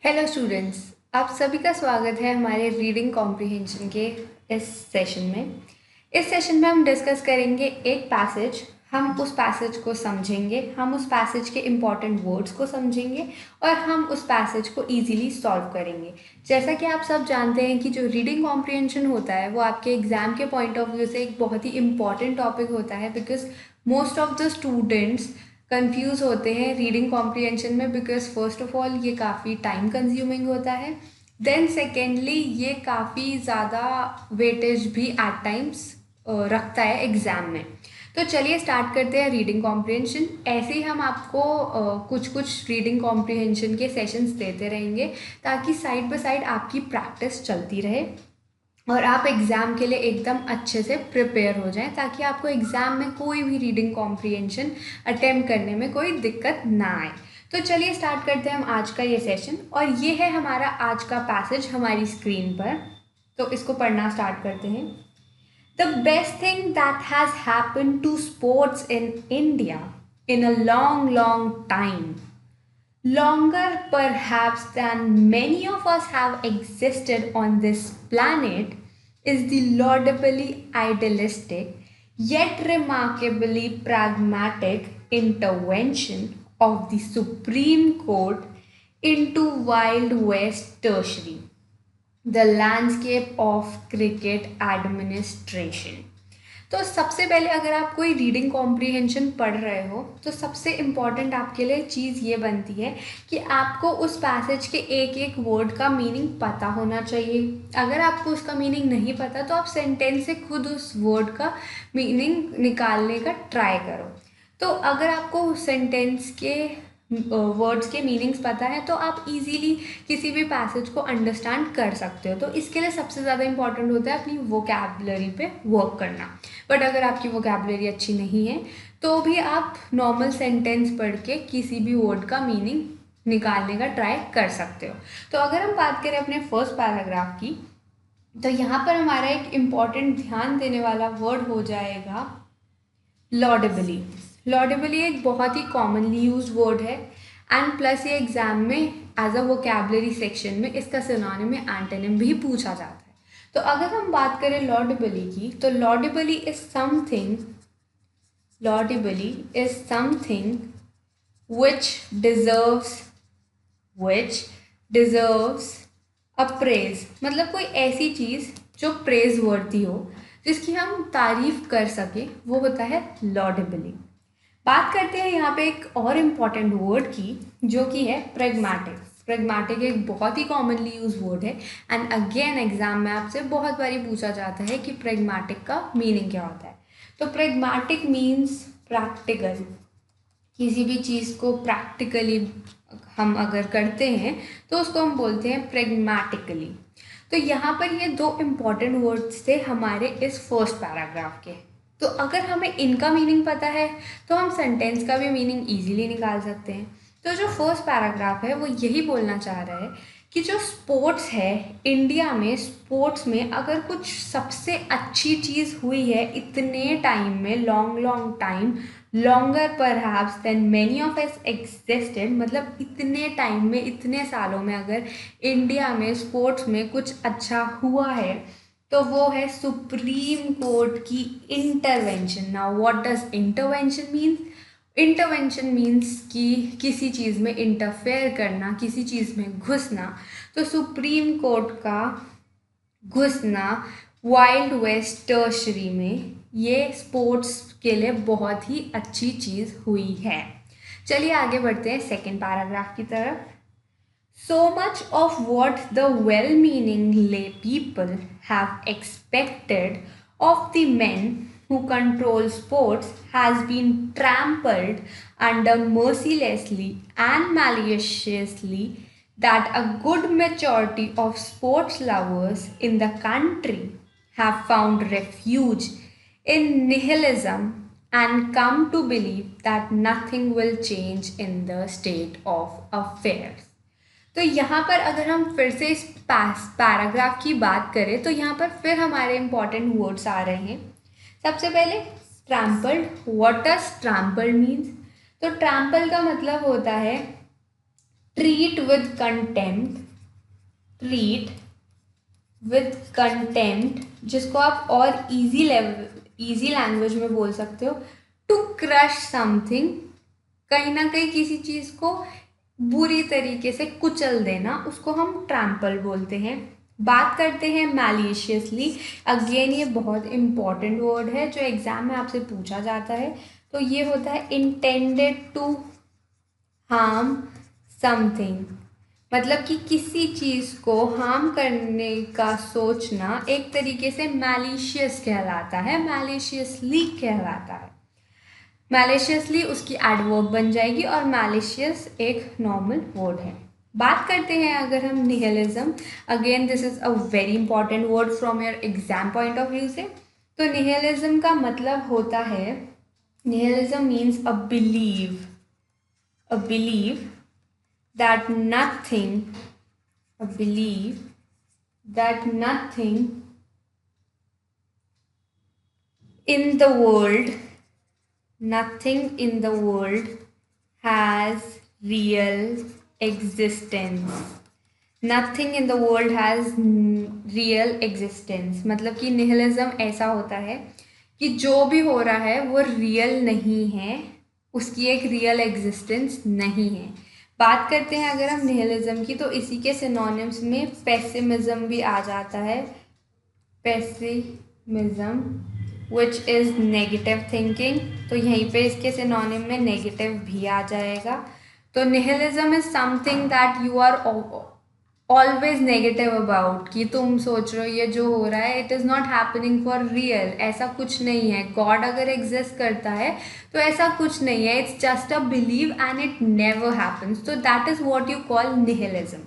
Hello students, आप सभी का स्वागत है हमारे रीडिंग कॉम्प्रिहेंशन के इस सेशन में। इस सेशन में हम डिस्कस करेंगे एक पैसेज। हम उस पैसेज को समझेंगे, हम उस पैसेज के इम्पॉर्टेंट वर्ड्स को समझेंगे और हम उस पैसेज को इजीली सॉल्व करेंगे। जैसा कि आप सब जानते हैं कि जो रीडिंग कॉम्प्रिहेंशन होता है वो आपके एग्ज़ाम के पॉइंट ऑफ व्यू से एक बहुत ही इम्पॉर्टेंट टॉपिक होता है, because most of the students confuse होते हैं रीडिंग कॉम्प्रिहेंशन में। बिकॉज फर्स्ट ऑफ ऑल ये काफ़ी टाइम कंज्यूमिंग होता है, देन सेकेंडली ये काफ़ी ज़्यादा वेटेज भी एट टाइम्स रखता है एग्ज़ाम में। तो चलिए स्टार्ट करते हैं रीडिंग कॉम्प्रिहेंशन। ऐसे ही हम आपको कुछ कुछ रीडिंग कॉम्प्रिहेंशन के सेशंस देते रहेंगे ताकि साइड बाय साइड आपकी प्रैक्टिस चलती रहे और आप एग्ज़ाम के लिए एकदम अच्छे से प्रिपेयर हो जाएं, ताकि आपको एग्ज़ाम में कोई भी रीडिंग कॉम्प्रिहेंशन अटेम्प्ट करने में कोई दिक्कत ना आए। तो चलिए स्टार्ट करते हैं हम आज का ये सेशन, और ये है हमारा आज का पैसेज हमारी स्क्रीन पर। तो इसको पढ़ना स्टार्ट करते हैं। The best thing that has happened to sports in India in a long long time, longer perhaps than many of us have existed on this planet, is the laudably idealistic yet remarkably pragmatic intervention of the Supreme Court into Wild West Tertiary, the landscape of cricket administration। तो सबसे पहले अगर आप कोई reading comprehension पढ़ रहे हो तो सबसे इम्पॉर्टेंट आपके लिए चीज़ ये बनती है कि आपको उस पैसेज के एक एक वर्ड का मीनिंग पता होना चाहिए। अगर आपको उसका मीनिंग नहीं पता तो आप सेंटेंस से खुद उस वर्ड का मीनिंग निकालने का ट्राई करो। तो अगर आपको सेंटेंस के वर्ड्स के मीनिंग्स पता है तो आप इजीली किसी भी पैसेज को अंडरस्टैंड कर सकते हो। तो इसके लिए सबसे ज़्यादा इंपॉर्टेंट होता है अपनी वोकैबुलरी पे वर्क करना। बट अगर आपकी वोकैबुलरी अच्छी नहीं है तो भी आप नॉर्मल सेंटेंस पढ़ के किसी भी वर्ड का मीनिंग निकालने का ट्राई कर सकते हो। तो अगर हम बात करें अपने फर्स्ट पैराग्राफ की, तो यहाँ पर हमारा एक इम्पॉर्टेंट ध्यान देने वाला वर्ड हो जाएगा लॉडेबली। लॉडेबली एक बहुत ही कॉमनली यूज वर्ड है एंड प्लस ये एग्जाम में एज अ वोकैबुलरी सेक्शन में इसका सिनोनिम में एंटोनिम भी पूछा जाता है। तो अगर हम बात करें लॉडेबली की, तो laudably is something which deserves a praise। मतलब कोई ऐसी चीज़ जो प्रेज वर्दी हो, जिसकी हम तारीफ कर सके, वो होता है लॉडेबली। बात करते हैं यहाँ पे एक और इम्पॉर्टेंट वर्ड की, जो कि है प्रेगमैटिक। प्रेगमैटिक एक बहुत ही कॉमनली यूज वर्ड है एंड अगेन एग्जाम में आपसे बहुत बारी पूछा जाता है कि प्रेगमैटिक का मीनिंग क्या होता है। तो प्रेगमैटिक मीन्स प्रैक्टिकल। किसी भी चीज़ को प्रैक्टिकली हम अगर करते हैं तो उसको हम बोलते हैं प्रेगमैटिकली। तो यहाँ पर ये दो इम्पॉर्टेंट वर्ड्स थे हमारे इस फर्स्ट पैराग्राफ के। तो अगर हमें इनका मीनिंग पता है तो हम सेंटेंस का भी मीनिंग इजीली निकाल सकते हैं। तो जो फर्स्ट पैराग्राफ है वो यही बोलना चाह रहा है कि जो स्पोर्ट्स है इंडिया में, स्पोर्ट्स में अगर कुछ सबसे अच्छी चीज़ हुई है इतने टाइम में, long long time, longer perhaps than many of us existed, मतलब इतने टाइम में, इतने सालों में अगर इंडिया में स्पोर्ट्स में कुछ अच्छा हुआ है तो वो है सुप्रीम कोर्ट की intervention. Now what does intervention means? Intervention means कि किसी चीज़ में इंटरफेयर करना, किसी चीज़ में घुसना। तो सुप्रीम कोर्ट का घुसना वाइल्ड वेस्ट टर्शरी में, ये स्पोर्ट्स के लिए बहुत ही अच्छी चीज़ हुई है। चलिए आगे बढ़ते हैं सेकेंड पैराग्राफ की तरफ। So much of what the well-meaning lay people have expected of the men who control sports has been trampled under mercilessly and maliciously, that a good majority of sports lovers in the country have found refuge in nihilism and come to believe that nothing will change in the state of affairs। तो यहाँ पर अगर हम फिर से इस paragraph की बात करें तो यहाँ पर फिर हमारे इंपॉर्टेंट वर्ड्स आ रहे हैं। सबसे पहले trampled. What does trampled means? तो ट्रैम्पल का मतलब होता है treat with contempt, treat with contempt, जिसको आप और इजी लैंग्वेज में बोल सकते हो, टू क्रश समथिंग, कहीं ना कहीं किसी चीज़ को बुरी तरीके से कुचल देना, उसको हम ट्रैम्पल बोलते हैं। बात करते हैं मैलिशियसली। अगेन ये बहुत इंपॉर्टेंट वर्ड है जो एग्जाम में आपसे पूछा जाता है। तो ये होता है इंटेंडेड टू हार्म समथिंग, मतलब कि किसी चीज़ को हार्म करने का सोचना एक तरीके से मैलिशियस कहलाता है, मैलिशियसली कहलाता है। मैलिशियसली उसकी एडवर्ब बन जाएगी और मैलिशियस एक नॉर्मल वर्ड है। बात करते हैं अगर हम nihilism, again this is a very important word from your exam point of view से। तो निहिलिज्म का मतलब होता है, nihilism means a believe that nothing, a belief that nothing in the world, nothing in the world has real existence, nothing in the world has real existence। मतलब कि nihilism ऐसा होता है कि जो भी हो रहा है वो रियल नहीं है, उसकी एक रियल एग्जिस्टेंस नहीं है। बात करते हैं अगर हम निहिलिज्म की, तो इसी के सिनोनिम्स में पेसिमिज्म भी आ जाता है, pessimism which is negative thinking. तो यहीं पे इसके सिनोनिम में नेगेटिव भी आ जाएगा। तो nihilism is something that you are always negative about, कि तुम सोच रहे हो ये जो हो रहा है it is not happening for real, ऐसा कुछ नहीं है। गॉड अगर एग्जिस्ट करता है तो ऐसा कुछ नहीं है, it's just a believe and it never happens. तो that is what you call nihilism.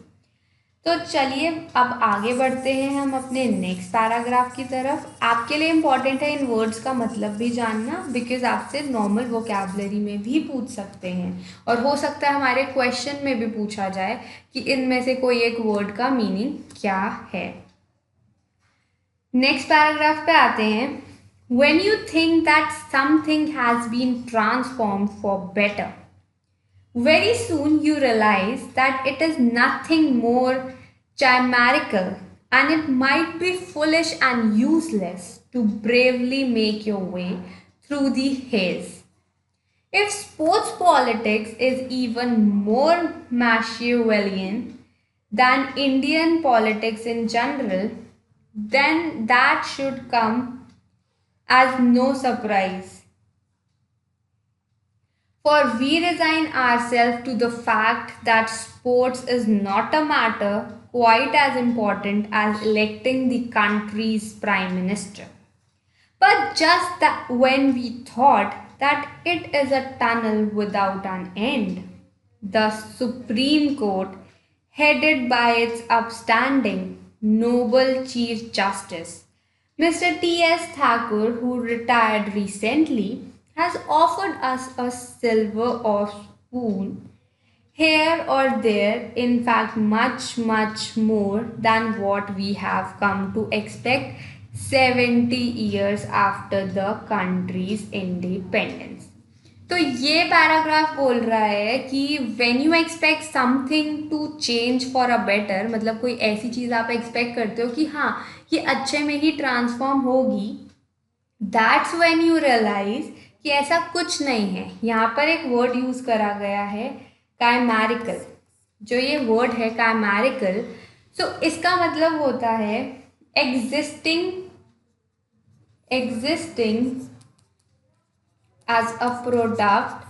तो चलिए अब आगे बढ़ते हैं हम अपने नेक्स्ट पैराग्राफ की तरफ। आपके लिए इम्पॉर्टेंट है इन वर्ड्स का मतलब भी जानना, बिकॉज आपसे नॉर्मल वोकैबुलरी में भी पूछ सकते हैं और हो सकता है हमारे क्वेश्चन में भी पूछा जाए कि इनमें से कोई एक वर्ड का मीनिंग क्या है। नेक्स्ट पैराग्राफ पे आते हैं। When you think that something has been transformed for better, very soon you realize that it is nothing more chimerical, and it might be foolish and useless to bravely make your way through the haze. If sports politics is even more Machiavellian than Indian politics in general, then that should come as no surprise. For we resign ourselves to the fact that sports is not a matter quite as important as electing the country's prime minister. But just that when we thought that it is a tunnel without an end, the Supreme Court, headed by its upstanding, noble Chief Justice, Mr. T.S. Thakur, who retired recently, has offered us a silver or spoon here or there, in fact, much, much more than what we have come to expect 70 years after the country's independence. तो ये paragraph बोल रहा है कि when you expect something to change for a better, मतलब कोई ऐसी चीज़ आप एक्सपेक्ट करते हो कि हाँ ये अच्छे में ही ट्रांसफॉर्म होगी, दैट्स व्हेन यू रियलाइज कि ऐसा कुछ नहीं है। यहाँ पर एक वर्ड यूज़ करा गया है काइमेरिकल। जो ये वर्ड है काइमेरिकल, सो इसका मतलब होता है existing as a product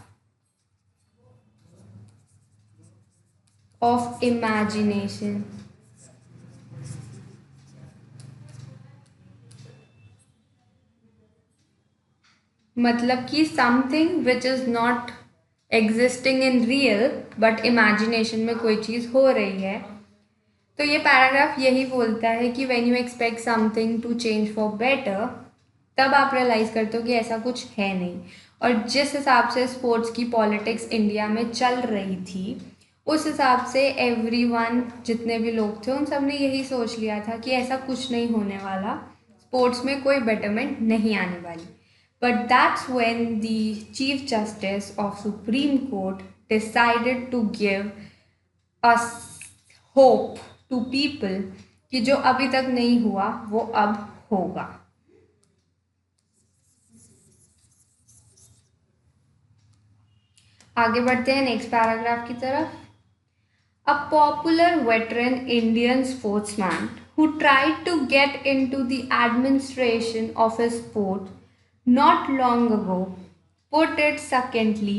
of imagination. मतलब कि something which is not existing in real but imagination में कोई चीज़ हो रही है। तो ये पैराग्राफ यही बोलता है कि when you expect something to change for better, तब आप रियलाइज़ करते हो कि ऐसा कुछ है नहीं। और जिस हिसाब से स्पोर्ट्स की पॉलिटिक्स इंडिया में चल रही थी, उस हिसाब से एवरीवन, जितने भी लोग थे, उन सब ने यही सोच लिया था कि ऐसा कुछ नहीं होने वाला, स्पोर्ट्स में कोई बेटरमेंट नहीं आने वाली। But that's when the Chief Justice of Supreme Court decided to give a hope to people कि जो अभी तक नहीं हुआ वो अब होगा। आगे बढ़ते हैं नेक्स्ट पैराग्राफ की तरफ। A popular veteran Indian sportsman who tried to get into the administration of his sport not long ago put it succinctly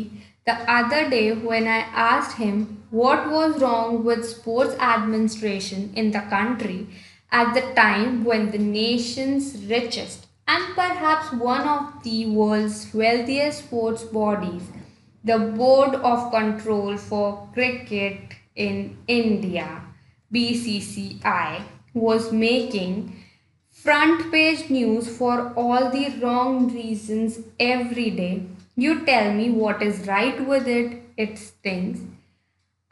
the other day when I asked him what was wrong with sports administration in the country at the time when the nation's richest and perhaps one of the world's wealthiest sports bodies, the Board of Control for Cricket in India, BCCI, was making front page news for all the wrong reasons every day. You tell me what is right with it, it stinks.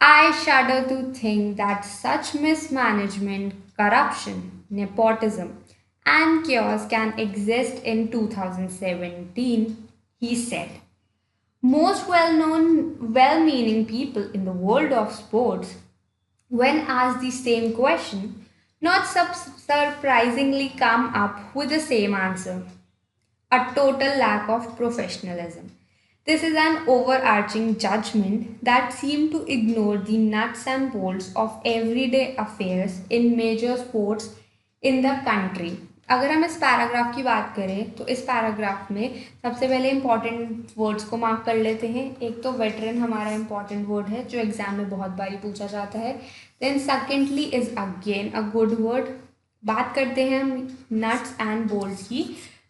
I shudder to think that such mismanagement, corruption, nepotism, and chaos can exist in 2017, he said. Most well known, well meaning people in the world of sports, when asked the same question, not surprisingly come up with the same answer: a total lack of professionalism. This is an overarching judgment that seems to ignore the nuts and bolts of everyday affairs in major sports in the country. अगर हम इस paragraph की बात करें तो इस paragraph में सबसे पहले इंपॉर्टेंट वर्ड्स को मार्क कर लेते हैं। एक तो वेटरन हमारा इंपॉर्टेंट वर्ड है जो एग्जाम में बहुत बारी पूछा जाता है। Then secondly is again a good word. बात करते हैं हम नट्स एंड बोल्ट्स की।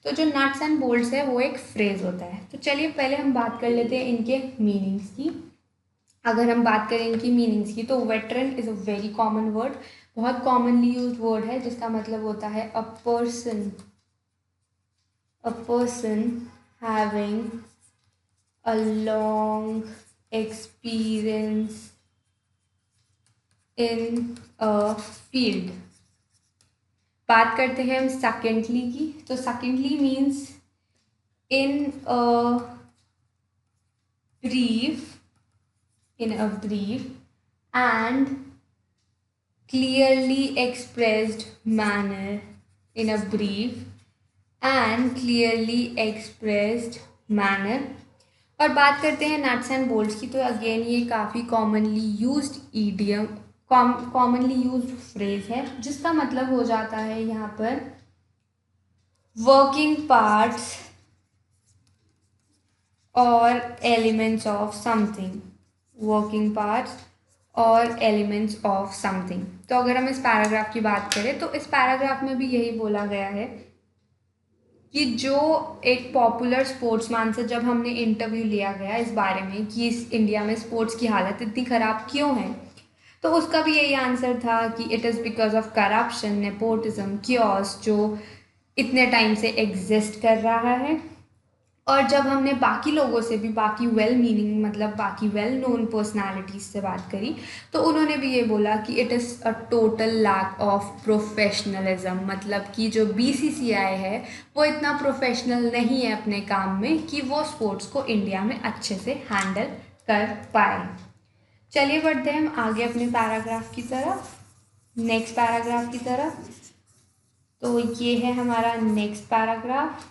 तो जो नट्स एंड बोल्ट्स है वो एक फ्रेज होता है। तो चलिए पहले हम बात कर लेते हैं इनके मीनिंग्स की। अगर हम बात करें इनकी मीनिंग्स की तो veteran is a very common word, बहुत कॉमनली यूज्ड वर्ड है जिसका मतलब होता है a person having a long experience in a field. बात करते हैं हम सेकेंडली की। तो secondly means in a brief and clearly expressed manner, in a brief and clearly expressed manner। और बात करते हैं नट्स एंड बोल्ट्स की। तो अगेन ये काफ़ी commonly used idiom, commonly used phrase है जिसका मतलब हो जाता है यहाँ पर वर्किंग पार्ट्स और elements of something, working parts और एलिमेंट्स ऑफ समथिंग। तो अगर हम इस पैराग्राफ की बात करें तो इस पैराग्राफ में भी यही बोला गया है कि जो एक पॉपुलर स्पोर्ट्समैन से जब हमने इंटरव्यू लिया गया इस बारे में कि इस इंडिया में स्पोर्ट्स की हालत इतनी ख़राब क्यों है, तो उसका भी यही आंसर था कि it is because of corruption, nepotism, chaos जो इतने टाइम से एग्जिस्ट कर रहा है। और जब हमने बाकी लोगों से भी, बाकी वेल मीनिंग मतलब बाकी वेल नोन पर्सनालिटीज से बात करी तो उन्होंने भी ये बोला कि it is a total lack of professionalism, मतलब कि जो बीसीसीआई है वो इतना प्रोफेशनल नहीं है अपने काम में कि वो स्पोर्ट्स को इंडिया में अच्छे से हैंडल कर पाए। चलिए बढ़ते हैं हम आगे अपने पैराग्राफ की तरफ, नेक्स्ट पैराग्राफ की तरफ। तो ये है हमारा next paragraph.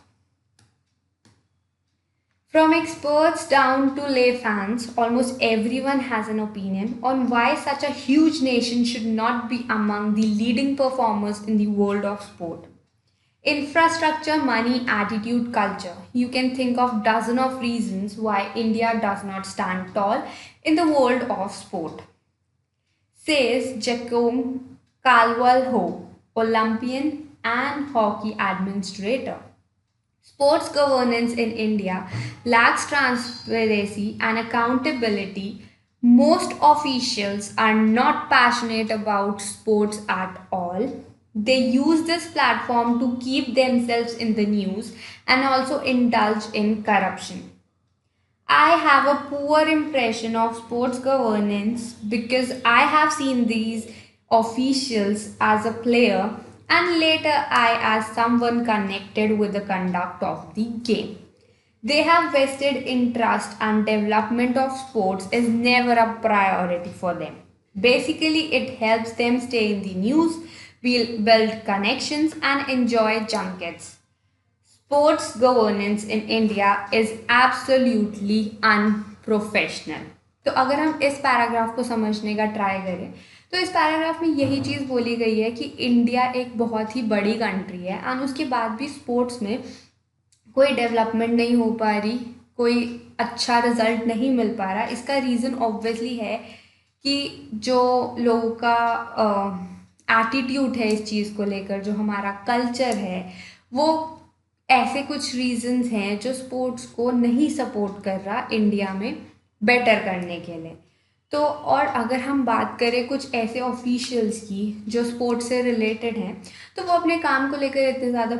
From experts down to lay fans, almost everyone has an opinion on why such a huge nation should not be among the leading performers in the world of sport. Infrastructure, money, attitude, culture. You can think of dozen of reasons why India does not stand tall in the world of sport. Says Jacome Calval-Ho, Olympian and hockey administrator. Sports governance in India lacks transparency and accountability. Most officials are not passionate about sports at all. They use this platform to keep themselves in the news and also indulge in corruption. I have a poor impression of sports governance because I have seen these officials as a player and later I as someone connected with the conduct of the game. They have vested interest and development of sports is never a priority for them. Basically, it helps them stay in the news, build connections, and enjoy junkets. Sports governance in India is absolutely unprofessional. तो अगर हम इस paragraph को समझने का try करें तो इस पैराग्राफ में यही चीज़ बोली गई है कि इंडिया एक बहुत ही बड़ी कंट्री है एंड उसके बाद भी स्पोर्ट्स में कोई डेवलपमेंट नहीं हो पा रही, कोई अच्छा रिजल्ट नहीं मिल पा रहा। इसका रीज़न ऑब्वियसली है कि जो लोगों का एटीट्यूड है इस चीज़ को लेकर, जो हमारा कल्चर है, वो ऐसे कुछ रीजंस हैं जो स्पोर्ट्स को नहीं सपोर्ट कर रहा इंडिया में बेटर करने के लिए। तो और अगर हम बात करें कुछ ऐसे ऑफिशियल्स की जो स्पोर्ट्स से रिलेटेड हैं, तो वो अपने काम को लेकर इतने ज़्यादा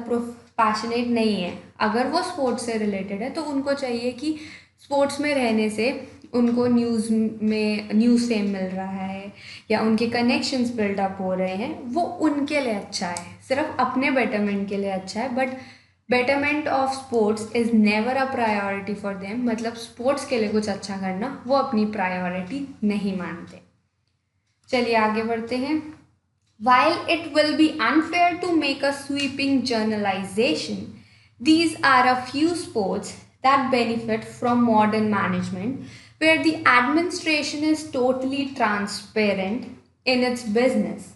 पैशनेट नहीं है। अगर वो स्पोर्ट्स से रिलेटेड है तो उनको चाहिए कि स्पोर्ट्स में रहने से उनको न्यूज़ फेम मिल रहा है या उनके कनेक्शंस बिल्डअप हो रहे हैं, वो उनके लिए अच्छा है, सिर्फ अपने बेटरमेंट के लिए अच्छा है। But betterment of sports is never a priority for them. मतलब स्पोर्ट्स के लिए कुछ अच्छा करना वो अपनी प्रायोरिटी नहीं मानते। चलिए आगे बढ़ते हैं। While it will be unfair to make a sweeping generalization, these are a few sports that benefit from modern management where the administration is totally transparent in its business.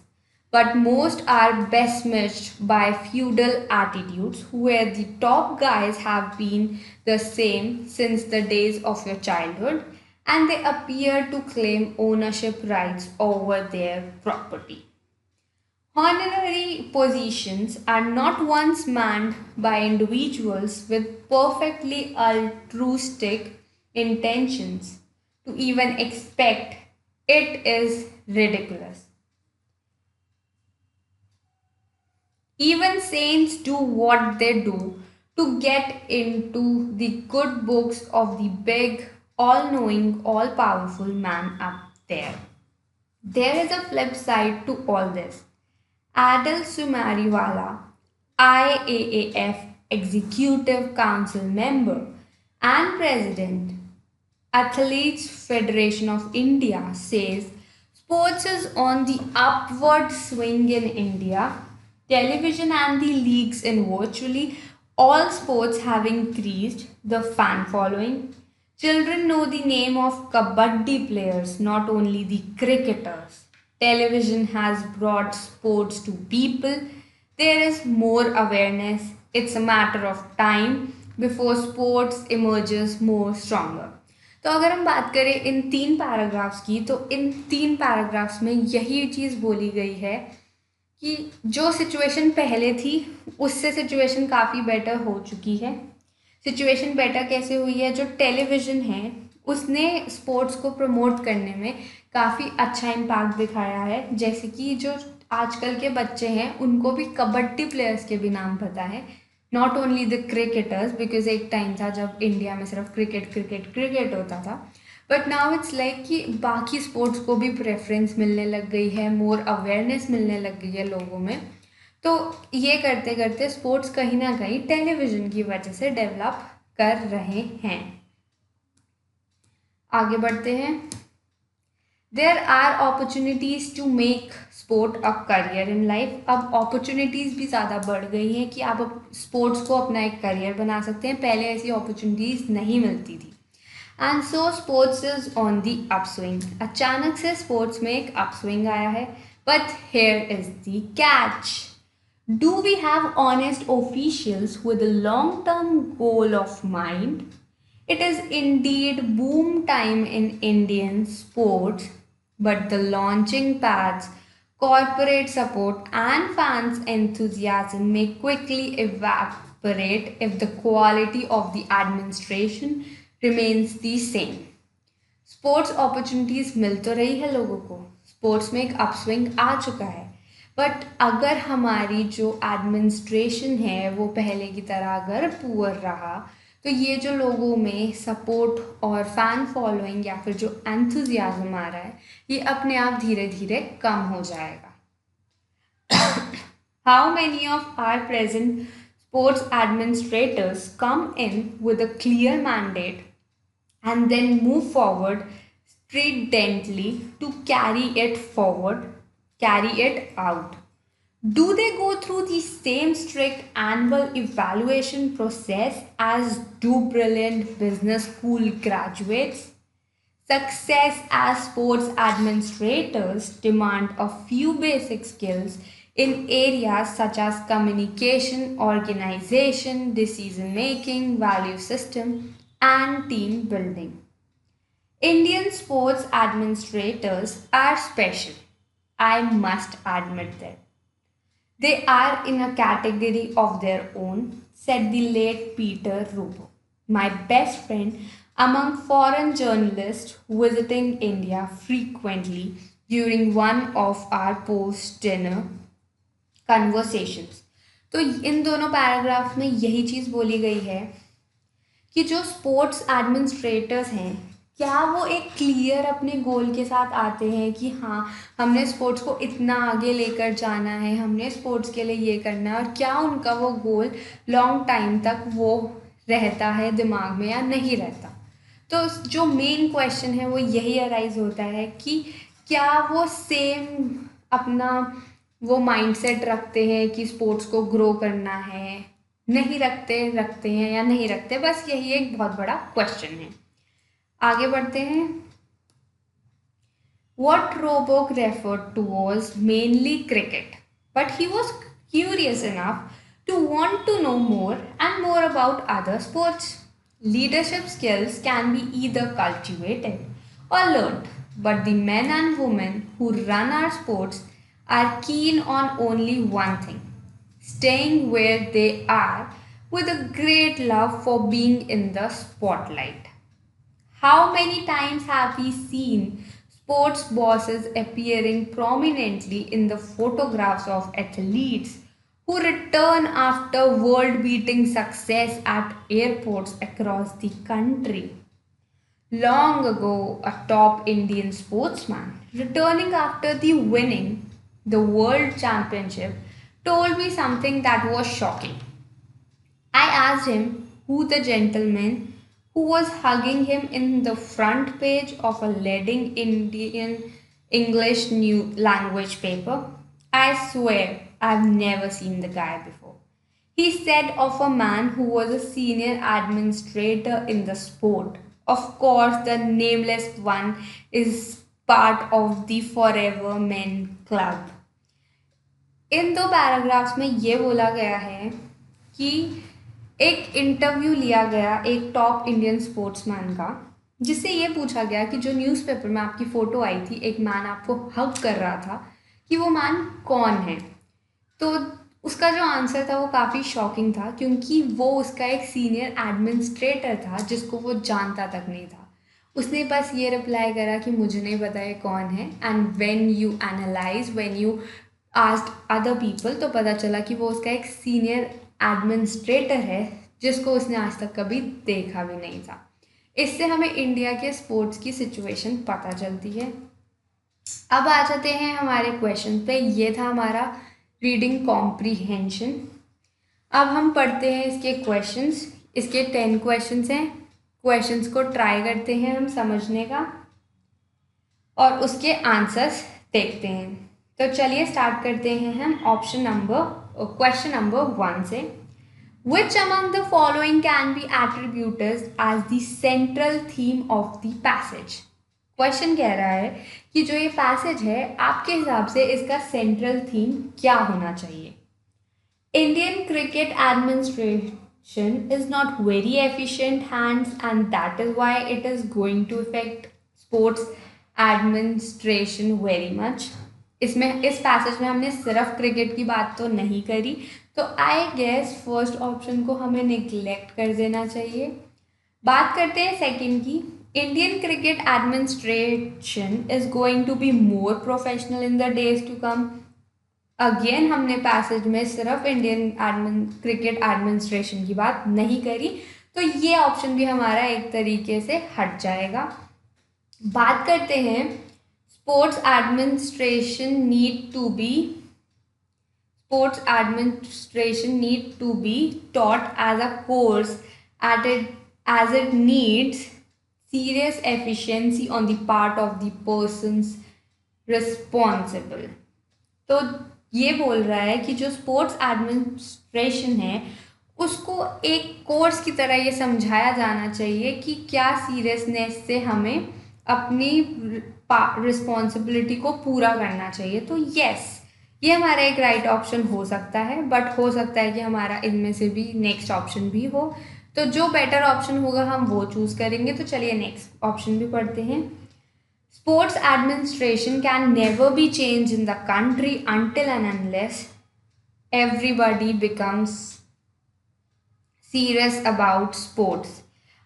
But most are besmirched by feudal attitudes where the top guys have been the same since the days of your childhood and they appear to claim ownership rights over their property. Honorary positions are not once manned by individuals with perfectly altruistic intentions. To even expect it is ridiculous. Even saints do what they do to get into the good books of the big, all knowing, all powerful man up there. There is a flip side to all this. Adil Sumariwala, IAAF Executive Council member and President, Athletes Federation of India, says sports is on the upward swing in India. Television and the leagues in virtually all sports have increased the fan following. Children know the name of kabaddi players, not only the cricketers. Television has brought sports to people. There is more awareness. It's a matter of time before sports emerges more stronger. तो अगर हम बात करें इन 3 paragraphs की, तो इन 3 paragraphs में यही चीज़ बोली गई है कि जो सिचुएशन पहले थी उससे सिचुएशन काफ़ी बेटर हो चुकी है। सिचुएशन बेटर कैसे हुई है? जो टेलीविज़न है उसने स्पोर्ट्स को प्रमोट करने में काफ़ी अच्छा इम्पैक्ट दिखाया है। जैसे कि जो आजकल के बच्चे हैं उनको भी कबड्डी प्लेयर्स के भी नाम पता है, not only the cricketers, because एक टाइम था जब इंडिया में सिर्फ क्रिकेट होता था। बट नाउ इट्स लाइक कि बाकी स्पोर्ट्स को भी प्रेफरेंस मिलने लग गई है, मोर अवेयरनेस मिलने लग गई है लोगों में। तो ये करते करते स्पोर्ट्स कहीं ना कहीं टेलीविज़न की वजह से डेवलप कर रहे हैं। आगे बढ़ते हैं। There are opportunities to make sport a career in life. अब अपॉर्चुनिटीज़ भी ज़्यादा बढ़ गई हैं कि आप स्पोर्ट्स को अपना एक करियर बना सकते हैं। पहले ऐसी अपॉर्चुनिटीज़ नहीं मिलती थी। And so sports is on the upswing. अचानक से स्पोर्ट्स में एक अपस्विंग आया है। But here is the catch. Do we have honest officials with a long-term goal of mind? It is indeed boom time in Indian sports, but the launching pads, corporate support and fans' enthusiasm may quickly evaporate if the quality of the administration remains the same. Sports opportunities मिल तो रही है लोगों को, sports में एक upswing आ चुका है, बट अगर हमारी जो एडमिनिस्ट्रेशन है वो पहले की तरह अगर पुअर रहा तो ये जो लोगों में सपोर्ट और फैन फॉलोइंग या फिर जो एंथुजियाज्म आ रहा है ये अपने आप धीरे धीरे कम हो जाएगा। How many of our present sports administrators come in with a clear mandate and then move forward stridently to carry it out? Do they go through the same strict annual evaluation process as do brilliant business school graduates? Success as sports administrators demand a few basic skills in areas such as communication, organization, decision making, value system, and team building. Indian sports administrators are special. I must admit that. They are in a category of their own, said the late Peter Rubo, my best friend among foreign journalists visiting India frequently during one of our post dinner conversations. तो इन दोनों paragraph में यही चीज़ बोली गई है कि जो sports administrators हैं क्या वो एक क्लियर अपने गोल के साथ आते हैं कि हाँ हमने स्पोर्ट्स को इतना आगे लेकर जाना है, हमने स्पोर्ट्स के लिए ये करना है, और क्या उनका वो गोल लॉन्ग टाइम तक वो रहता है दिमाग में या नहीं रहता। तो जो मेन क्वेश्चन है वो यही अराइज होता है कि क्या वो सेम अपना वो माइंडसेट रखते हैं कि स्पोर्ट्स को ग्रो करना है, नहीं रखते हैं या नहीं रखते, बस यही एक बहुत बड़ा क्वेश्चन है। आगे बढ़ते हैं। What Roebuck referred to was mainly cricket, but he was curious enough to want to know more and more about other sports. Leadership skills can be either cultivated or learned, but the men and women who run our sports are keen on only one thing: staying where they are with a great love for being in the spotlight. How many times have we seen sports bosses appearing prominently in the photographs of athletes who return after world beating success at airports across the country? Long ago, a top Indian sportsman returning after the winning the world championship told me something that was shocking. I asked him who the gentleman who was hugging him in the front page of a leading Indian English new language paper. I swear I've never seen the guy before. He said of a man who was a senior administrator in the sport. Of course, the nameless one is part of the Forever Men Club. इन दो paragraphs में ये बोला गया है कि एक interview लिया गया एक टॉप इंडियन स्पोर्ट्समैन का, जिससे ये पूछा गया कि जो न्यूज़पेपर में आपकी फ़ोटो आई थी, एक मैन आपको हग कर रहा था, कि वो मैन कौन है। तो उसका जो आंसर था वो काफ़ी शॉकिंग था, क्योंकि वो उसका एक सीनियर एडमिनिस्ट्रेटर था जिसको वो जानता तक नहीं था। उसने बस ये रिप्लाई करा कि मुझे नहीं पता ये कौन है। And when you asked other people तो पता चला कि वो उसका एक सीनियर एडमिनिस्ट्रेटर है जिसको उसने आज तक कभी देखा भी नहीं था। इससे हमें इंडिया के स्पोर्ट्स की सिचुएशन पता चलती है। अब आ जाते हैं हमारे क्वेश्चन पे। ये था हमारा रीडिंग कॉम्प्रीहेंशन। अब हम पढ़ते हैं इसके क्वेश्चंस। इसके 10 क्वेश्चंस हैं। क्वेश्चंस को ट्राई करते हैं हम समझने का और उसके आंसर्स देखते हैं। तो चलिए स्टार्ट करते हैं हम क्वेश्चन नंबर 1 से। Which among the following can be attributed as the central theme of the passage? Question कह रहा है कि जो ये पैसेज है आपके हिसाब से इसका सेंट्रल थीम क्या होना चाहिए। Indian cricket administration is not very efficient hands and that is why it is going to affect sports administration very much. इस पैसेज में हमने सिर्फ क्रिकेट की बात तो नहीं करी, तो आई गेस फर्स्ट ऑप्शन को हमें निगलेक्ट कर देना चाहिए। बात करते हैं सेकंड की। Indian cricket administration is going to be more professional in the days to come. Again हमने पैसेज में सिर्फ इंडियन क्रिकेट एडमिनिस्ट्रेशन की बात नहीं करी, तो ये ऑप्शन भी हमारा एक तरीके से हट जाएगा। बात करते हैं sports administration need to be taught as a course as it needs serious efficiency on the part of the persons responsible। तो ये बोल रहा है कि जो स्पोर्ट्स एडमिनिस्ट्रेशन है उसको एक कोर्स की तरह ये समझाया जाना चाहिए कि क्या सीरियसनेस से हमें अपनी रिस्पॉन्सिबिलिटी को पूरा करना चाहिए। तो यस, ये हमारा एक राइट ऑप्शन हो सकता है, बट हो सकता है कि हमारा इनमें से भी नेक्स्ट ऑप्शन भी हो। तो जो बेटर ऑप्शन होगा हम वो चूज़ करेंगे। तो चलिए नेक्स्ट ऑप्शन भी पढ़ते हैं। Sports administration can never be changed in the country until and unless everybody becomes serious about sports।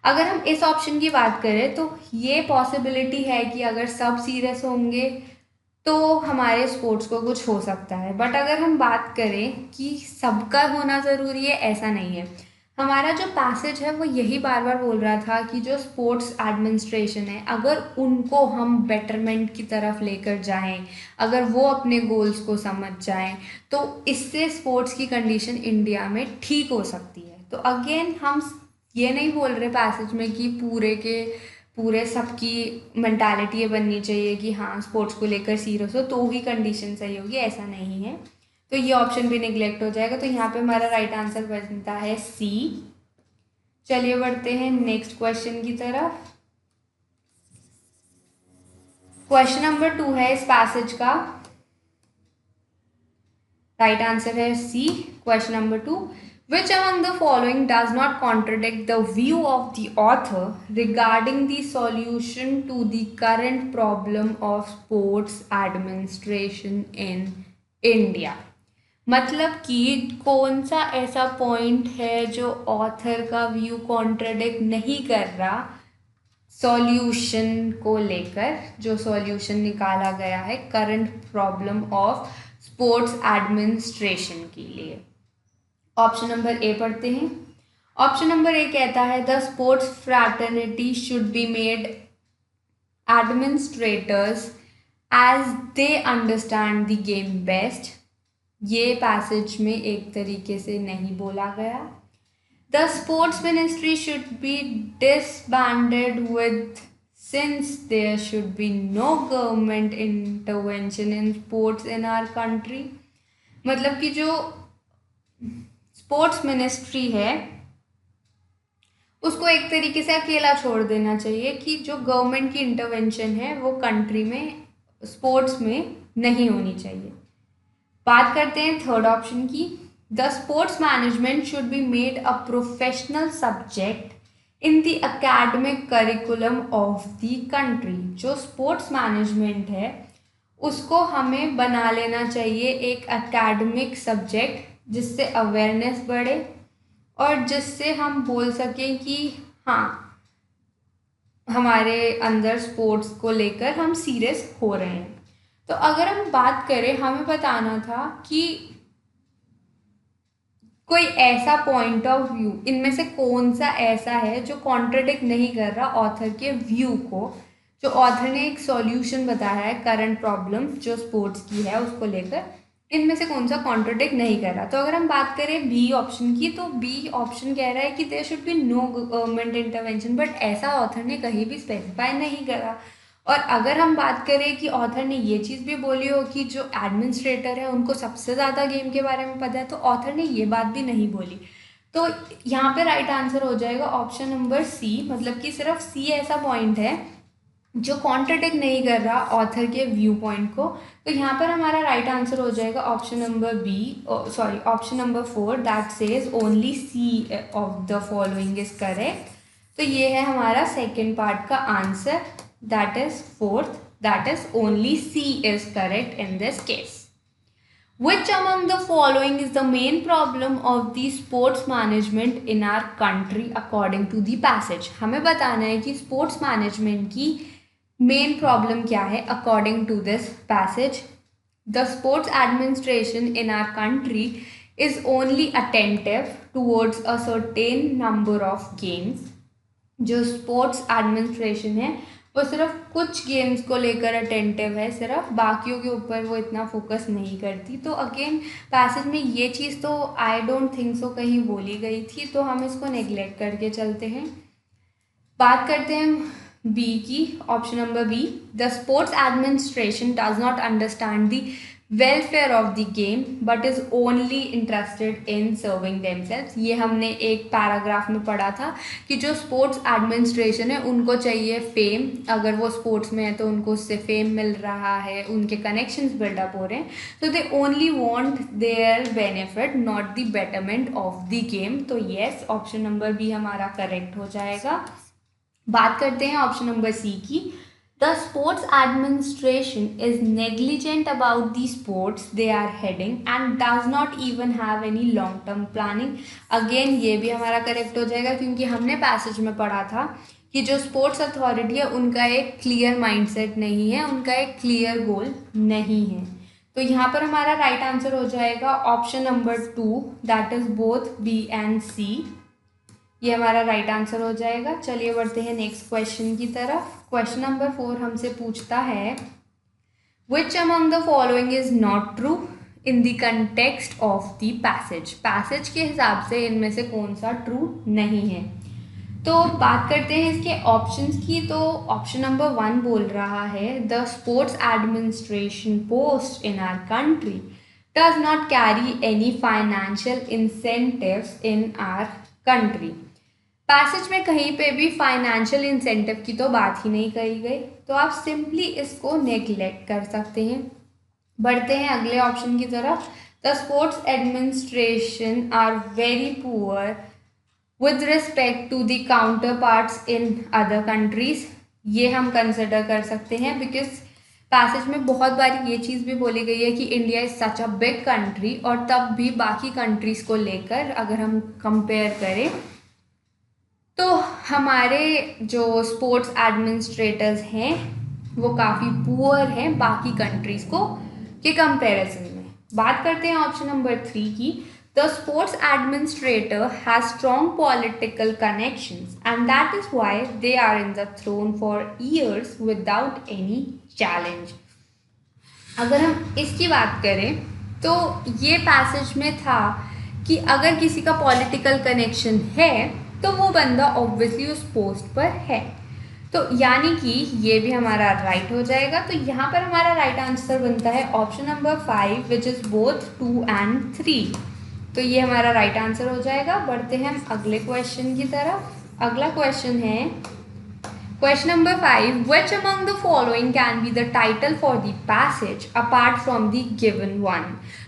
अगर हम इस ऑप्शन की बात करें तो ये पॉसिबिलिटी है कि अगर सब सीरियस होंगे तो हमारे स्पोर्ट्स को कुछ हो सकता है। बट अगर हम बात करें कि सबका होना ज़रूरी है, ऐसा नहीं है। हमारा जो पैसेज है वो यही बार बार बोल रहा था कि जो स्पोर्ट्स एडमिनिस्ट्रेशन है अगर उनको हम बेटरमेंट की तरफ लेकर जाएं, अगर वो अपने गोल्स को समझ जाएं तो इससे स्पोर्ट्स की कंडीशन इंडिया में ठीक हो सकती है। तो अगेन हम ये नहीं बोल रहे पैसेज में कि पूरे सबकी मेंटालिटी ये बननी चाहिए कि हाँ स्पोर्ट्स को लेकर सीरियस हो तो ही कंडीशन सही होगी, ऐसा नहीं है। तो ये ऑप्शन भी निगलेक्ट हो जाएगा। तो यहाँ पे हमारा राइट आंसर बनता है सी। चलिए बढ़ते हैं नेक्स्ट क्वेश्चन की तरफ। क्वेश्चन नंबर 2 है इस पैसेज का, राइट आंसर है C. Question number 2, which among the following does not contradict the view of the author regarding the solution to the current problem of sports administration in India। मतलब कि कौन सा ऐसा point है जो author का view contradict नहीं कर रहा सॉल्यूशन को लेकर, जो सॉल्यूशन निकाला गया है current problem of sports administration के लिए। ऑप्शन नंबर ए पढ़ते हैं। ऑप्शन नंबर ए कहता है the sports fraternity should be made administrators as they understand the game best. ये पैसेज में एक तरीके से नहीं बोला गया। The sports ministry should be disbanded with since there should be no government intervention in sports in our country. मतलब कि जो स्पोर्ट्स मिनिस्ट्री है उसको एक तरीके से अकेला छोड़ देना चाहिए कि जो गवर्नमेंट की इंटरवेंशन है वो कंट्री में स्पोर्ट्स में नहीं होनी चाहिए। बात करते हैं थर्ड ऑप्शन की। The sports management should be made a professional subject in the academic curriculum of the country. जो स्पोर्ट्स मैनेजमेंट है उसको हमें बना लेना चाहिए एक एकेडमिक सब्जेक्ट जिससे अवेयरनेस बढ़े और जिससे हम बोल सकें कि हाँ हमारे अंदर स्पोर्ट्स को लेकर हम सीरियस हो रहे हैं। तो अगर हम बात करें, हमें बताना था कि कोई ऐसा पॉइंट ऑफ व्यू इनमें से कौन सा ऐसा है जो कॉन्ट्रडिक्ट नहीं कर रहा ऑथर के व्यू को, जो ऑथर ने एक सॉल्यूशन बताया है करंट प्रॉब्लम जो स्पोर्ट्स की है उसको लेकर, इनमें से कौन सा कॉन्ट्रडिक्ट नहीं कर रहा। तो अगर हम बात करें बी ऑप्शन की, तो बी ऑप्शन कह रहा है कि there should be no government intervention, but ऐसा ऑथर ने कहीं भी स्पेसिफाई नहीं करा। और अगर हम बात करें कि ऑथर ने ये चीज़ भी बोली हो कि जो एडमिनिस्ट्रेटर है उनको सबसे ज़्यादा गेम के बारे में पता है, तो ऑथर ने ये बात भी नहीं बोली। तो यहाँ पे राइट आंसर हो जाएगा ऑप्शन नंबर सी। मतलब कि सिर्फ सी ऐसा पॉइंट है जो कॉन्ट्रडिक्ट नहीं कर रहा ऑथर के व्यू पॉइंट को। तो यहाँ पर हमारा राइट आंसर हो जाएगा option number B, sorry option number 4, that says only C of the following is correct. तो ये है हमारा सेकेंड पार्ट का answer, that is fourth, that is only C is correct in this case. Which among the following is the main problem of the sports management in our country according to the passage? हमें बताना है कि sports management की main problem क्या है according to this passage. The sports administration in our country is only attentive towards a certain number of games. जो sports administration है वो सिर्फ कुछ गेम्स को लेकर अटेंटिव है, सिर्फ बाकियों के ऊपर वो इतना फोकस नहीं करती। तो अगेन पैसेज में ये चीज़ तो आई डोंट थिंक सो कहीं बोली गई थी, तो हम इसको नेग्लेक्ट करके चलते हैं। बात करते हैं बी की, option number B, the sports administration does not understand the welfare of the game but is only interested in serving themselves. ये हमने एक पैराग्राफ में पढ़ा था कि जो स्पोर्ट्स एडमिनिस्ट्रेशन है उनको चाहिए फेम, अगर वो स्पोर्ट्स में है तो उनको उससे फेम मिल रहा है, उनके कनेक्शंस बिल्डअप हो रहे हैं, तो they only want their benefit not the betterment of the game. तो येस, ऑप्शन नंबर बी हमारा करेक्ट हो जाएगा। बात करते हैं ऑप्शन नंबर सी की। The sports administration is negligent about the sports they are heading and does not even have any long term planning. Again ये भी हमारा करेक्ट हो जाएगा क्योंकि हमने पैसेज में पढ़ा था कि जो स्पोर्ट्स अथॉरिटी है उनका एक क्लियर माइंडसेट नहीं है, उनका एक क्लियर गोल नहीं है। तो यहाँ पर हमारा राइट आंसर हो जाएगा option number 2, that is both B and C. ये हमारा राइट आंसर हो जाएगा। चलिए बढ़ते हैं नेक्स्ट क्वेश्चन की तरफ। क्वेश्चन नंबर 4 हमसे पूछता है विच among the following is not true in the context of the passage. Passage के हिसाब से इनमें से कौन सा ट्रू नहीं है। तो बात करते हैं इसके ऑप्शंस की। तो ऑप्शन नंबर 1 बोल रहा है the sports administration post in our country does not carry any financial incentives in our country. Passage में कहीं पे भी फाइनेंशियल इंसेंटिव की तो बात ही नहीं कही गई, तो आप सिंपली इसको नेग्लेक्ट कर सकते हैं। बढ़ते हैं अगले ऑप्शन की तरफ। The sports administration are very poor with respect to the counterparts in other countries. ये हम कंसिडर कर सकते हैं बिकॉज पैसेज में बहुत बार ये चीज़ भी बोली गई है कि India is such a big country, और तब भी बाकी कंट्रीज़ को लेकर अगर हम कंपेयर करें तो हमारे जो स्पोर्ट्स एडमिनिस्ट्रेटर्स हैं वो काफ़ी पुअर हैं बाकी कंट्रीज़ को के कंपैरिजन में। बात करते हैं ऑप्शन नंबर 3 की। The sports administrator has strong political connections and that is why they are in the throne for years without any challenge. अगर हम इसकी बात करें तो ये पैसेज में था कि अगर किसी का पॉलिटिकल कनेक्शन है तो वो बंदा ऑब्वियसली उस पोस्ट पर है, तो यानी कि ये भी हमारा राइट हो जाएगा। तो यहाँ पर हमारा राइट आंसर बनता है option number 5 which is both 2 and 3। तो ये हमारा राइट आंसर हो जाएगा। बढ़ते हैं हम अगले क्वेश्चन की तरफ। अगला क्वेश्चन है question number 5, which among the following can be the title for the passage apart from the given one।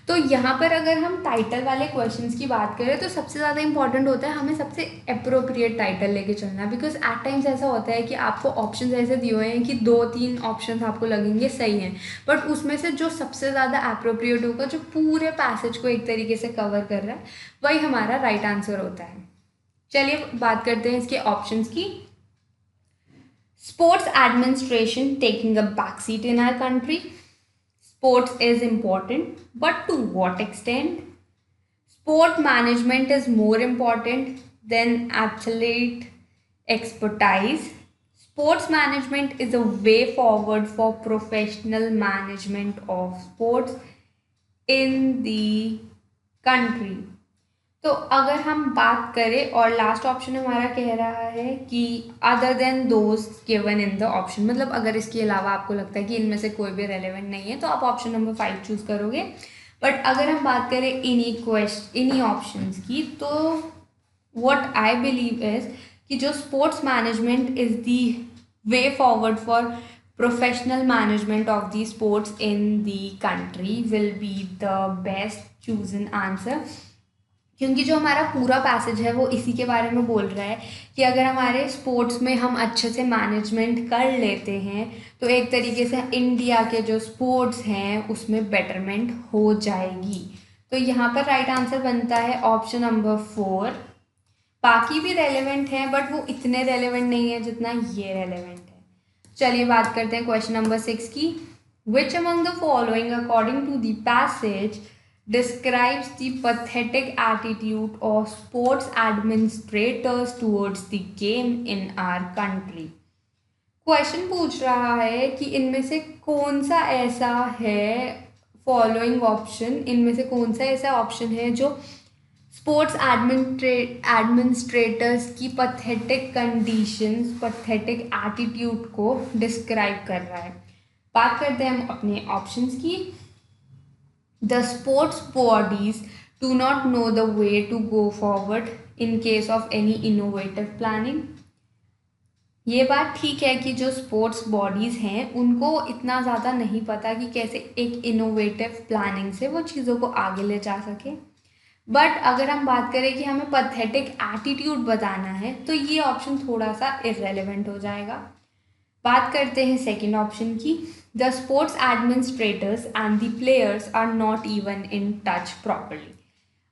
तो यहाँ पर अगर हम टाइटल वाले क्वेश्चंस की बात करें तो सबसे ज़्यादा इंपॉर्टेंट होता है हमें सबसे अप्रोप्रिएट टाइटल लेके चलना, बिकॉज एट टाइम्स ऐसा होता है कि आपको ऑप्शंस ऐसे दिए हुए हैं कि 2-3 ऑप्शंस आपको लगेंगे सही हैं, बट उसमें से जो सबसे ज़्यादा अप्रोप्रिएट होगा, जो पूरे पैसेज को एक तरीके से कवर कर रहा है, वही हमारा राइट आंसर होता है। चलिए बात करते हैं इसके ऑप्शंस की। Sports administration taking a backseat in our country. Sports is important, but to what extent? Sport management is more important than athlete expertise. Sports management is a way forward for professional management of sports in the country. तो अगर हम बात करें और last option हमारा कह रहा है कि other than those given in the option, मतलब अगर इसके अलावा आपको लगता है कि इनमें से कोई भी रेलेवेंट नहीं है तो आप ऑप्शन नंबर 5 चूज़ करोगे। बट अगर हम बात करें इन्हीं ऑप्शंस की, तो व्हाट आई बिलीव इज कि जो sports management is the way forward for professional management of the sports in the country will be the best chosen answer, क्योंकि जो हमारा पूरा पैसेज है वो इसी के बारे में बोल रहा है कि अगर हमारे स्पोर्ट्स में हम अच्छे से मैनेजमेंट कर लेते हैं तो एक तरीके से इंडिया के जो स्पोर्ट्स हैं उसमें बेटरमेंट हो जाएगी। तो यहाँ पर राइट आंसर बनता है ऑप्शन नंबर 4। बाकी भी रेलेवेंट हैं बट वो इतने रेलेवेंट नहीं है जितना ये रेलेवेंट है। चलिए बात करते हैं क्वेश्चन नंबर 6 की। Which among the following according to the passage describes the pathetic attitude of sports administrators towards the game in our country। Question पूछ रहा है कि इनमें से कौन सा ऐसा है, फॉलोइंग ऑप्शन, इनमें से कौन सा ऐसा ऑप्शन है जो स्पोर्ट्स एडमिनिस्ट्रेटर्स की पथेटिक कंडीशंस, पथेटिक एटीट्यूड को डिस्क्राइब कर रहा है। बात करते हैं हम अपने ऑप्शंस की। The sports bodies do not know the way to go forward in case of any innovative planning. ये बात ठीक है कि जो स्पोर्ट्स बॉडीज़ हैं उनको इतना ज़्यादा नहीं पता कि कैसे एक इनोवेटिव प्लानिंग से वो चीज़ों को आगे ले जा सके। बट अगर हम बात करें कि हमें पथेटिक एटीट्यूड बताना है तो ये ऑप्शन थोड़ा सा इररेलेवेंट हो जाएगा। बात करते हैं सेकंड ऑप्शन की। The sports administrators and the players are not even in touch properly.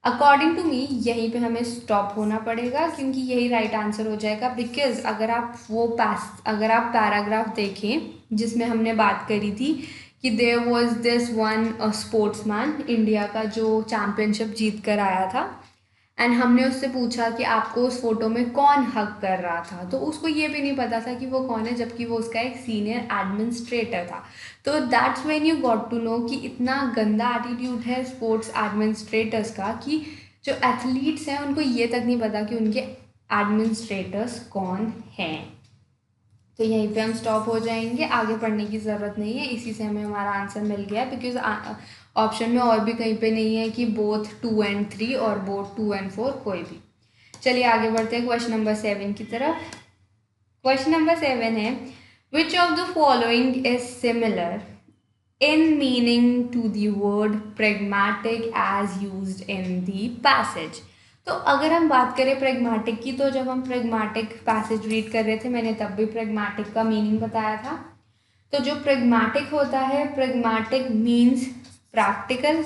According to me यहीं पे हमें स्टॉप होना पड़ेगा क्योंकि यही राइट आंसर हो जाएगा। बिकॉज अगर आप पैराग्राफ देखें जिसमें हमने बात करी थी कि there was this one sportsman India का जो चैम्पियनशिप जीत कर आया था, एंड हमने उससे पूछा कि आपको उस फोटो में कौन हक कर रहा था, तो उसको ये भी नहीं पता था कि वो कौन है, जबकि वो उसका एक सीनियर एडमिनिस्ट्रेटर था। तो that's when you got to know कि इतना गंदा एटीट्यूड है स्पोर्ट्स एडमिनिस्ट्रेटर्स का कि जो एथलीट्स हैं उनको ये तक नहीं पता कि उनके एडमिनिस्ट्रेटर्स कौन हैं। तो यहीं पे हम स्टॉप हो जाएंगे, आगे पढ़ने की ज़रूरत नहीं है, इसी से हमें हमारा आंसर मिल गया। बिकॉज ऑप्शन में और भी कहीं पे नहीं है कि बोथ 2 and 3 और बोथ 2 and 4 कोई भी। चलिए आगे बढ़ते हैं क्वेश्चन नंबर 7 की तरफ। क्वेश्चन नंबर 7 है, which of the following is similar in meaning to the word pragmatic as used in the passage। तो अगर हम बात करें pragmatic की, तो जब हम pragmatic passage रीड कर रहे थे मैंने तब भी pragmatic का मीनिंग बताया था। तो जो pragmatic होता है, pragmatic means practical,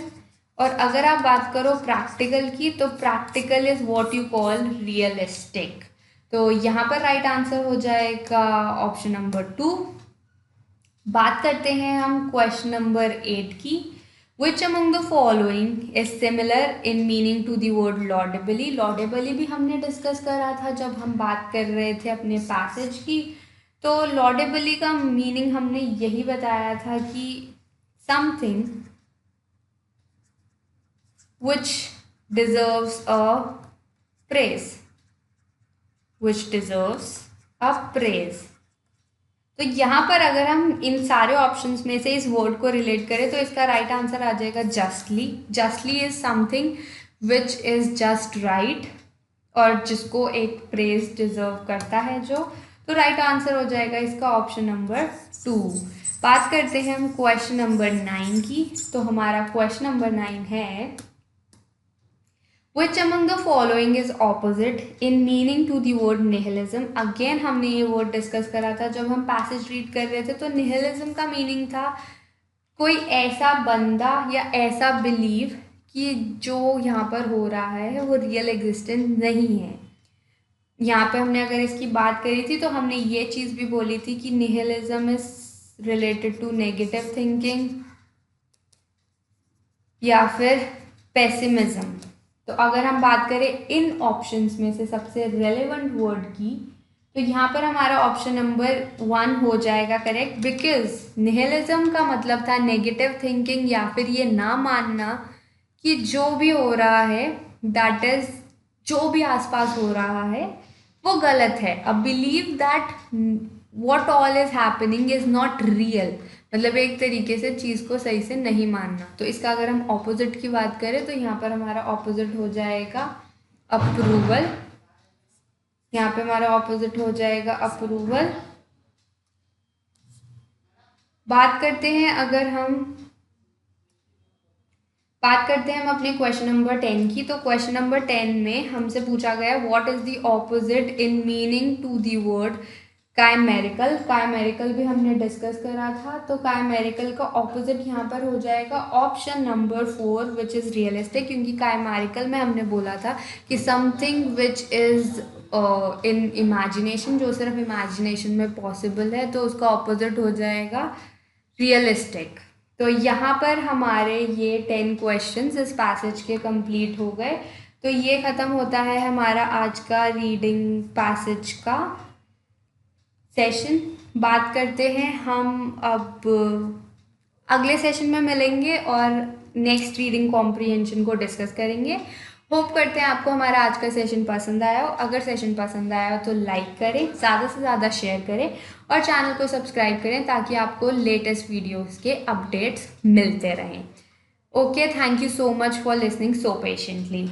और अगर आप बात करो practical की तो practical is what you call realistic। तो यहाँ पर राइट आंसर हो जाएगा ऑप्शन नंबर 2। बात करते हैं हम क्वेश्चन नंबर 8 की। Which among the following is similar in meaning to the word laudably. Laudably भी हमने डिस्कस करा था जब हम बात कर रहे थे अपने पैसेज की। तो लॉडेबली का मीनिंग हमने यही बताया था कि something which deserves a praise, which deserves a praise. तो यहाँ पर अगर हम इन सारे ऑप्शंस में से इस वर्ड को रिलेट करें तो इसका राइट आंसर आ जाएगा justly. Justly is something which is just right, और जिसको एक प्रेज डिजर्व करता है जो। तो राइट आंसर हो जाएगा इसका ऑप्शन नंबर 2। बात करते हैं हम क्वेश्चन नंबर 9 की। तो हमारा क्वेश्चन नंबर 9 है, Which among the following is opposite in meaning to the word nihilism। Again हमने ये वर्ड डिस्कस करा था जब हम पैसेज रीड कर रहे थे। तो निहिलिज्म का मीनिंग था कोई ऐसा बंदा या ऐसा बिलीव कि जो यहाँ पर हो रहा है वो रियल एग्जिस्टेंस नहीं है। यहाँ पे हमने अगर इसकी बात करी थी तो हमने ये चीज़ भी बोली थी कि nihilism is related to negative thinking या फिर पेसिमिज्म। तो अगर हम बात करें इन ऑप्शंस में से सबसे रेलेवेंट वर्ड की, तो यहाँ पर हमारा ऑप्शन नंबर 1 हो जाएगा करेक्ट। बिकॉज निहिलिज्म का मतलब था नेगेटिव थिंकिंग या फिर ये ना मानना कि जो भी हो रहा है दैट इज, जो भी आसपास हो रहा है वो गलत है। A believe that what all is happening is not real, मतलब एक तरीके से चीज़ को सही से नहीं मानना। तो इसका अगर हम ऑपोजिट की बात करें तो यहाँ पर हमारा ऑपोजिट हो जाएगा अप्रूवल। यहाँ पे हमारा ऑपोजिट हो जाएगा अप्रूवल। बात करते हैं हम अपने क्वेश्चन नंबर 10 की। तो क्वेश्चन नंबर 10 में हमसे पूछा गया what is the opposite in meaning to the word chimerical. Chimerical भी हमने डिस्कस करा था। तो काइमेरिकल का ऑपोजिट यहाँ पर हो जाएगा option number 4 which is realistic, क्योंकि काइमेरिकल में हमने बोला था कि something which is in imagination, जो सिर्फ इमेजिनेशन में पॉसिबल है, तो उसका ऑपोजिट हो जाएगा रियलिस्टिक। तो यहाँ पर हमारे ये 10 क्वेश्चंस इस पैसेज के कंप्लीट हो गए। तो ये ख़त्म होता है हमारा आज का रीडिंग पैसेज का सेशन। बात करते हैं हम अब अगले सेशन में मिलेंगे और नेक्स्ट रीडिंग कॉम्प्रिहेंशन को डिस्कस करेंगे। होप करते हैं आपको हमारा आज का सेशन पसंद आया हो। अगर सेशन पसंद आया हो तो लाइक करें, ज़्यादा से ज़्यादा शेयर करें और चैनल को सब्सक्राइब करें ताकि आपको लेटेस्ट वीडियोस के अपडेट्स मिलते रहें। Okay, thank you so much for listening so patiently.